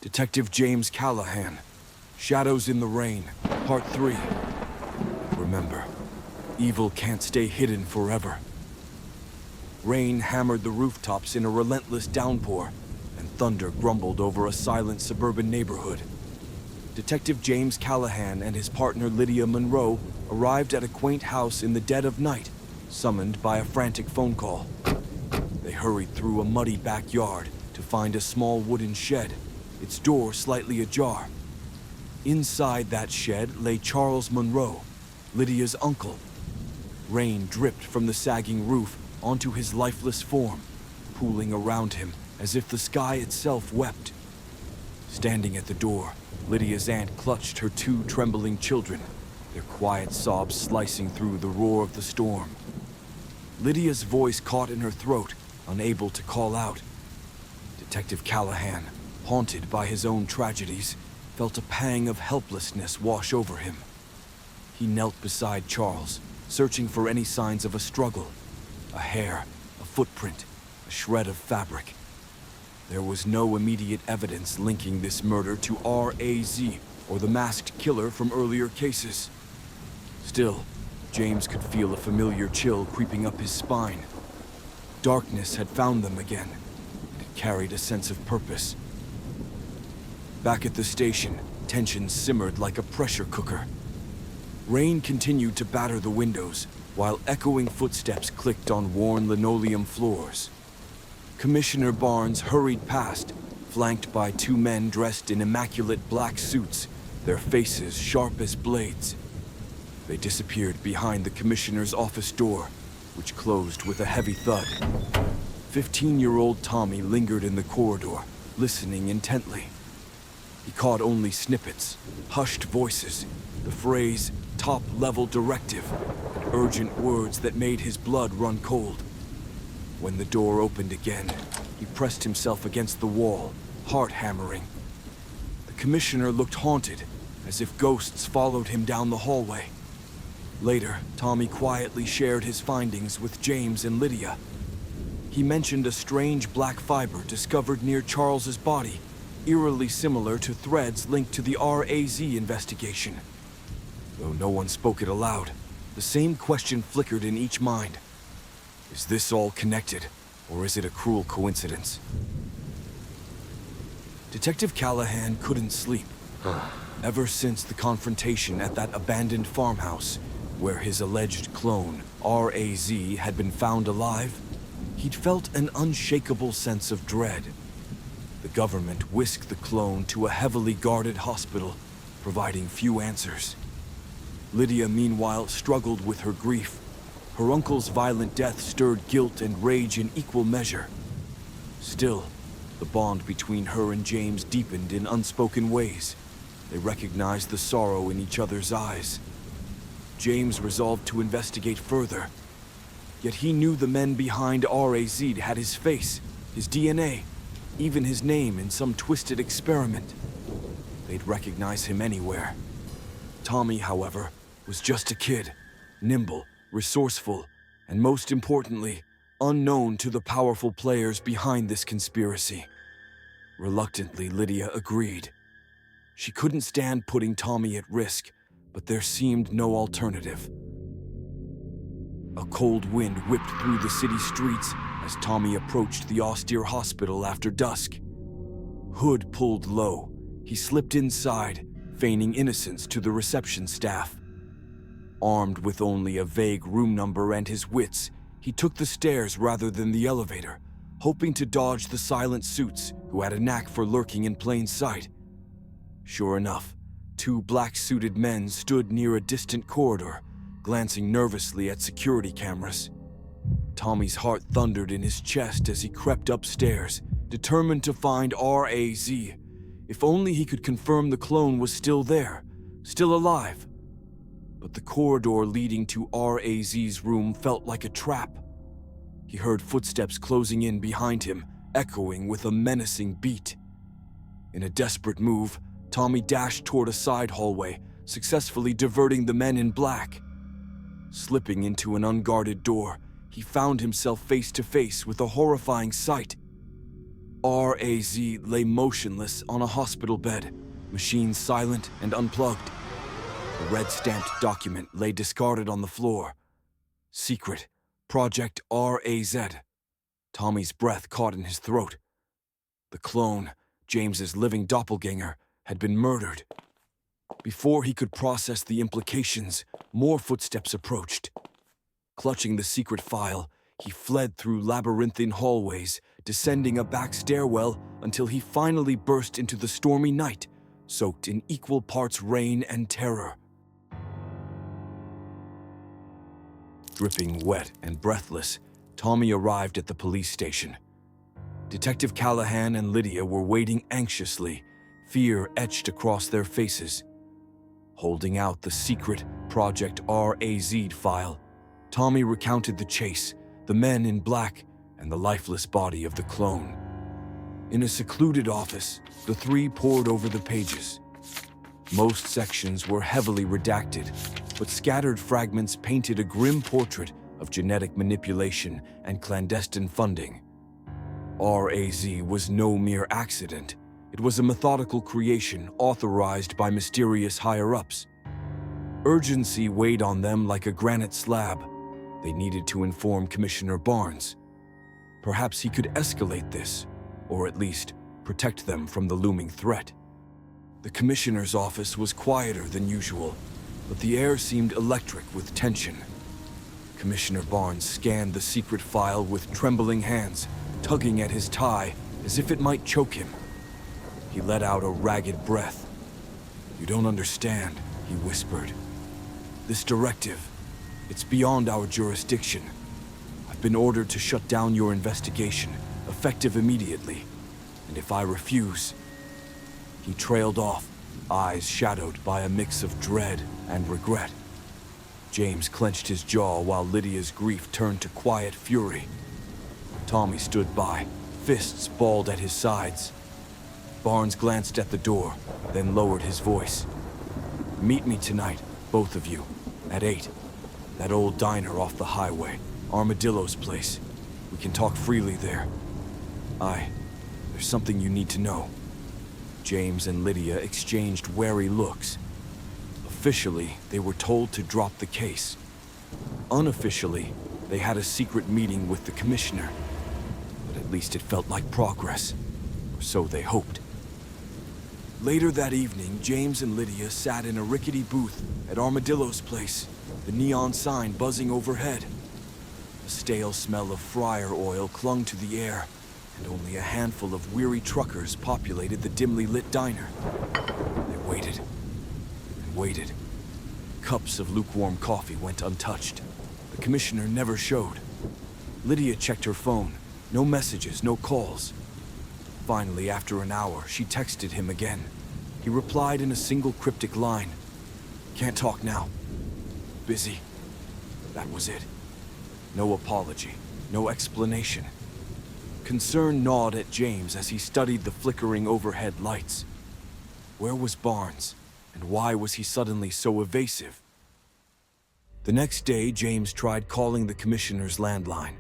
Detective James Callahan, Shadows in the Rain, Part 3. Remember, evil can't stay hidden forever. Rain hammered the rooftops in a relentless downpour, and thunder grumbled over a silent suburban neighborhood. Detective James Callahan and his partner Lydia Monroe arrived at a quaint house in the dead of night, summoned by a frantic phone call. They hurried through a muddy backyard to find a small wooden shed, its door slightly ajar. Inside that shed lay Charles Monroe, Lydia's uncle. Rain dripped from the sagging roof onto his lifeless form, pooling around him as if the sky itself wept. Standing at the door, Lydia's aunt clutched her two trembling children, their quiet sobs slicing through the roar of the storm. Lydia's voice caught in her throat, unable to call out. Detective Callahan, haunted by his own tragedies, felt a pang of helplessness wash over him. He knelt beside Charles, searching for any signs of a struggle. A hair, a footprint, a shred of fabric. There was no immediate evidence linking this murder to R.A.Z. or the masked killer from earlier cases. Still, James could feel a familiar chill creeping up his spine. Darkness had found them again, and it carried a sense of purpose. Back at the station, tension simmered like a pressure cooker. Rain continued to batter the windows, while echoing footsteps clicked on worn linoleum floors. Commissioner Barnes hurried past, flanked by two men dressed in immaculate black suits, their faces sharp as blades. They disappeared behind the commissioner's office door, which closed with a heavy thud. 15-year-old Tommy lingered in the corridor, listening intently. He caught only snippets, hushed voices, the phrase, top-level directive, and urgent words that made his blood run cold. When the door opened again, he pressed himself against the wall, heart hammering. The commissioner looked haunted, as if ghosts followed him down the hallway. Later, Tommy quietly shared his findings with James and Lydia. He mentioned a strange black fiber discovered near Charles's body, eerily similar to threads linked to the R.A.Z. investigation. Though no one spoke it aloud, the same question flickered in each mind. Is this all connected, or is it a cruel coincidence? Detective Callahan couldn't sleep. Ever since the confrontation at that abandoned farmhouse, where his alleged clone, R.A.Z., had been found alive, he'd felt an unshakable sense of dread. The government whisked the clone to a heavily guarded hospital, providing few answers. Lydia, meanwhile, struggled with her grief. Her uncle's violent death stirred guilt and rage in equal measure. Still, the bond between her and James deepened in unspoken ways. They recognized the sorrow in each other's eyes. James resolved to investigate further. Yet he knew the men behind R.A.Z. had his face, his DNA, even his name in some twisted experiment. They'd recognize him anywhere. Tommy, however, was just a kid, nimble, resourceful, and most importantly, unknown to the powerful players behind this conspiracy. Reluctantly, Lydia agreed. She couldn't stand putting Tommy at risk, but there seemed no alternative. A cold wind whipped through the city streets as Tommy approached the austere hospital after dusk. Hood pulled low. He slipped inside, feigning innocence to the reception staff. Armed with only a vague room number and his wits, he took the stairs rather than the elevator, hoping to dodge the silent suits who had a knack for lurking in plain sight. Sure enough, two black-suited men stood near a distant corridor, glancing nervously at security cameras. Tommy's heart thundered in his chest as he crept upstairs, determined to find R.A.Z. If only he could confirm the clone was still there, still alive. But the corridor leading to R.A.Z.'s room felt like a trap. He heard footsteps closing in behind him, echoing with a menacing beat. In a desperate move, Tommy dashed toward a side hallway, successfully diverting the men in black. Slipping into an unguarded door, he found himself face to face with a horrifying sight. R.A.Z. lay motionless on a hospital bed, machines silent and unplugged. A red-stamped document lay discarded on the floor. Secret, Project R.A.Z. Tommy's breath caught in his throat. The clone, James's living doppelganger, had been murdered. Before he could process the implications, more footsteps approached. Clutching the secret file, he fled through labyrinthine hallways, descending a back stairwell until he finally burst into the stormy night, soaked in equal parts rain and terror. Dripping wet and breathless, Tommy arrived at the police station. Detective Callahan and Lydia were waiting anxiously, fear etched across their faces. Holding out the secret Project R.A.Z. file, Tommy recounted the chase, the men in black, and the lifeless body of the clone. In a secluded office, the three pored over the pages. Most sections were heavily redacted, but scattered fragments painted a grim portrait of genetic manipulation and clandestine funding. R.A.Z. was no mere accident. It was a methodical creation authorized by mysterious higher-ups. Urgency weighed on them like a granite slab. They needed to inform Commissioner Barnes. Perhaps he could escalate this, or at least protect them from the looming threat. The Commissioner's office was quieter than usual, but the air seemed electric with tension. Commissioner Barnes scanned the secret file with trembling hands, tugging at his tie as if it might choke him. He let out a ragged breath. "You don't understand," he whispered. "This directive, it's beyond our jurisdiction. I've been ordered to shut down your investigation, effective immediately. And if I refuse..." He trailed off, eyes shadowed by a mix of dread and regret. James clenched his jaw while Lydia's grief turned to quiet fury. Tommy stood by, fists balled at his sides. Barnes glanced at the door, then lowered his voice. "Meet me tonight, both of you, at 8. That old diner off the highway, Armadillo's place. We can talk freely there. There's something you need to know." James and Lydia exchanged wary looks. Officially, they were told to drop the case. Unofficially, they had a secret meeting with the Commissioner. But at least it felt like progress, or so they hoped. Later that evening, James and Lydia sat in a rickety booth at Armadillo's place, the neon sign buzzing overhead. A stale smell of fryer oil clung to the air, and only a handful of weary truckers populated the dimly lit diner. They waited and waited. Cups of lukewarm coffee went untouched. The Commissioner never showed. Lydia checked her phone. No messages, no calls. Finally, after an hour, she texted him again. He replied in a single cryptic line. "Can't talk now. Busy." That was it. No apology, no explanation. Concern gnawed at James as he studied the flickering overhead lights. Where was Barnes, and why was he suddenly so evasive? The next day, James tried calling the Commissioner's landline.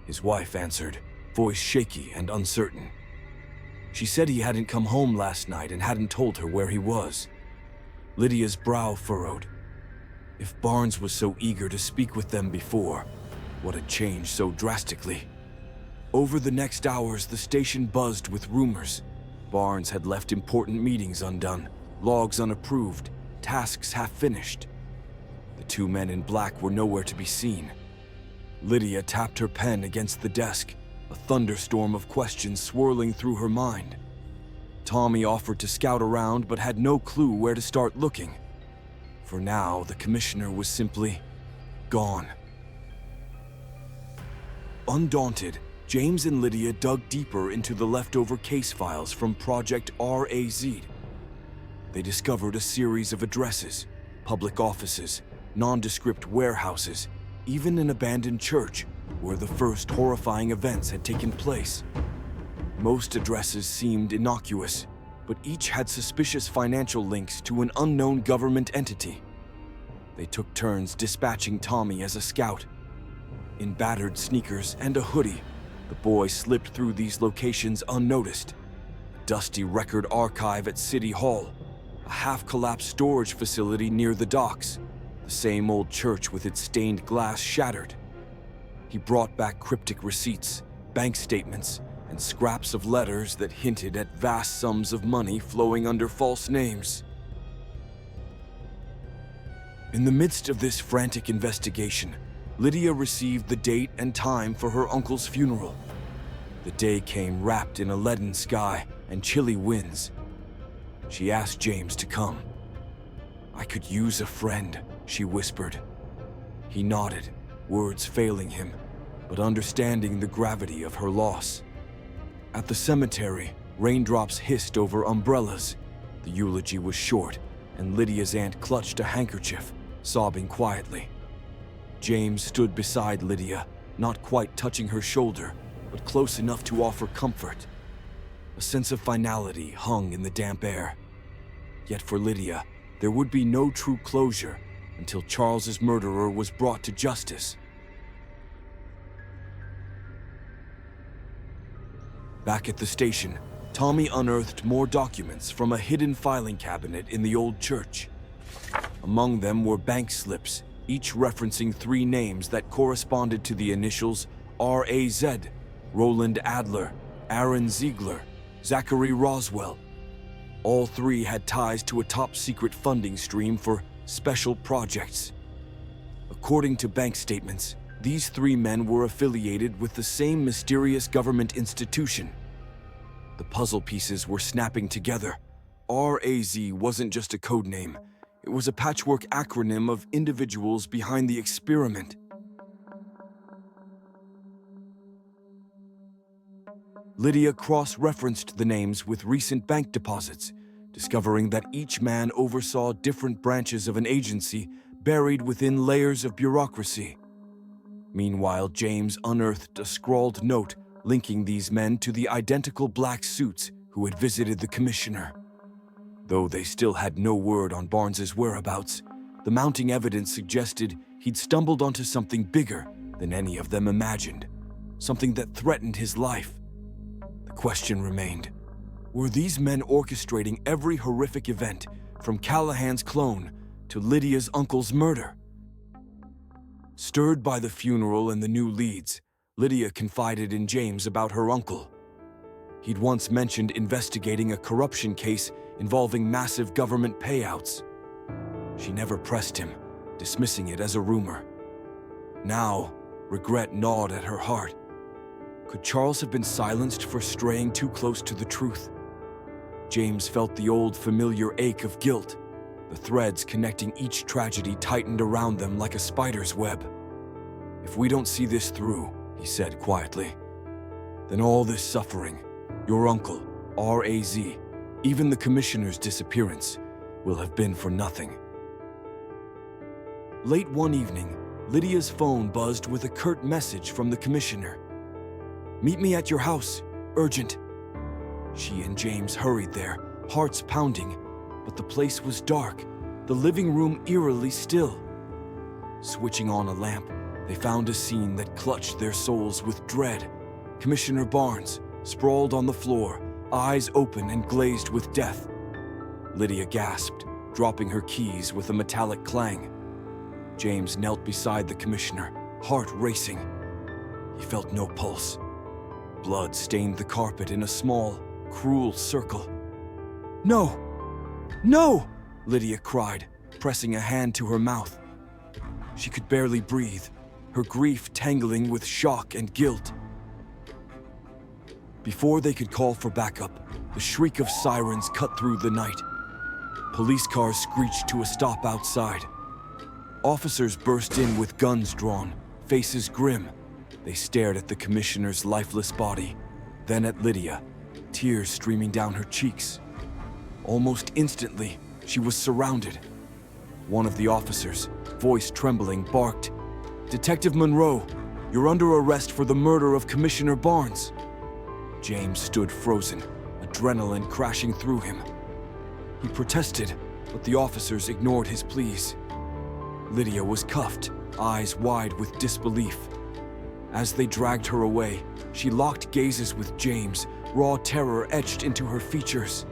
His wife answered, voice shaky and uncertain. She said he hadn't come home last night and hadn't told her where he was. Lydia's brow furrowed. If Barnes was so eager to speak with them before, what had changed so drastically? Over the next hours, the station buzzed with rumors. Barnes had left important meetings undone, logs unapproved, tasks half-finished. The two men in black were nowhere to be seen. Lydia tapped her pen against the desk, a thunderstorm of questions swirling through her mind. Tommy offered to scout around but had no clue where to start looking. For now, the Commissioner was simply gone. Undaunted, James and Lydia dug deeper into the leftover case files from Project R.A.Z. They discovered a series of addresses, public offices, nondescript warehouses, even an abandoned church where the first horrifying events had taken place. Most addresses seemed innocuous, but each had suspicious financial links to an unknown government entity. They took turns dispatching Tommy as a scout. In battered sneakers and a hoodie, The boy slipped through these locations unnoticed. A dusty record archive at City Hall, a half-collapsed storage facility near the docks, the same old church with its stained glass shattered. He brought back cryptic receipts, bank statements, and scraps of letters that hinted at vast sums of money flowing under false names. In the midst of this frantic investigation, Lydia received the date and time for her uncle's funeral. The day came wrapped in a leaden sky and chilly winds. She asked James to come. "I could use a friend," she whispered. He nodded, words failing him, but understanding the gravity of her loss. At the cemetery, raindrops hissed over umbrellas. The eulogy was short, and Lydia's aunt clutched a handkerchief, sobbing quietly. James stood beside Lydia, not quite touching her shoulder, but close enough to offer comfort. A sense of finality hung in the damp air. Yet for Lydia, there would be no true closure until Charles's murderer was brought to justice. Back at the station, Tommy unearthed more documents from a hidden filing cabinet in the old church. Among them were bank slips, each referencing 3 names that corresponded to the initials R.A.Z, Roland Adler, Aaron Ziegler, Zachary Roswell. All 3 had ties to a top-secret funding stream for special projects. According to bank statements, these 3 men were affiliated with the same mysterious government institution. The puzzle pieces were snapping together. R.A.Z wasn't just a code name. It was a patchwork acronym of individuals behind the experiment. Lydia cross-referenced the names with recent bank deposits, discovering that each man oversaw different branches of an agency buried within layers of bureaucracy. Meanwhile, James unearthed a scrawled note linking these men to the identical black suits who had visited the commissioner. Though they still had no word on Barnes's whereabouts, the mounting evidence suggested he'd stumbled onto something bigger than any of them imagined, something that threatened his life. The question remained, were these men orchestrating every horrific event, from Callahan's clone to Lydia's uncle's murder? Stirred by the funeral and the new leads, Lydia confided in James about her uncle. He'd once mentioned investigating a corruption case involving massive government payouts. She never pressed him, dismissing it as a rumor. Now, regret gnawed at her heart. Could Charles have been silenced for straying too close to the truth? James felt the old familiar ache of guilt. The threads connecting each tragedy tightened around them like a spider's web. "If we don't see this through," he said quietly, "then all this suffering, your uncle, R.A.Z., even the commissioner's disappearance, will have been for nothing." Late one evening, Lydia's phone buzzed with a curt message from the commissioner. "Meet me at your house, urgent." She and James hurried there, hearts pounding, but the place was dark, the living room eerily still. Switching on a lamp, they found a scene that clutched their souls with dread. Commissioner Barnes, sprawled on the floor, eyes open and glazed with death. Lydia gasped, dropping her keys with a metallic clang. James knelt beside the commissioner, heart racing. He felt no pulse. Blood stained the carpet in a small, cruel circle. "No! No!" Lydia cried, pressing a hand to her mouth. She could barely breathe, her grief tangling with shock and guilt. Before they could call for backup, the shriek of sirens cut through the night. Police cars screeched to a stop outside. Officers burst in with guns drawn, faces grim. They stared at the commissioner's lifeless body, then at Lydia, tears streaming down her cheeks. Almost instantly, she was surrounded. One of the officers, voice trembling, barked, "Detective Monroe, you're under arrest for the murder of Commissioner Barnes." James stood frozen, adrenaline crashing through him. He protested, but the officers ignored his pleas. Lydia was cuffed, eyes wide with disbelief. As they dragged her away, she locked gazes with James, raw terror etched into her features.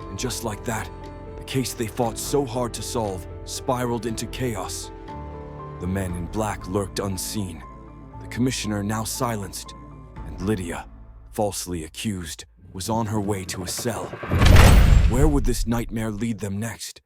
And just like that, the case they fought so hard to solve spiraled into chaos. The men in black lurked unseen, the commissioner now silenced, and Lydia, falsely accused, was on her way to a cell. Where would this nightmare lead them next?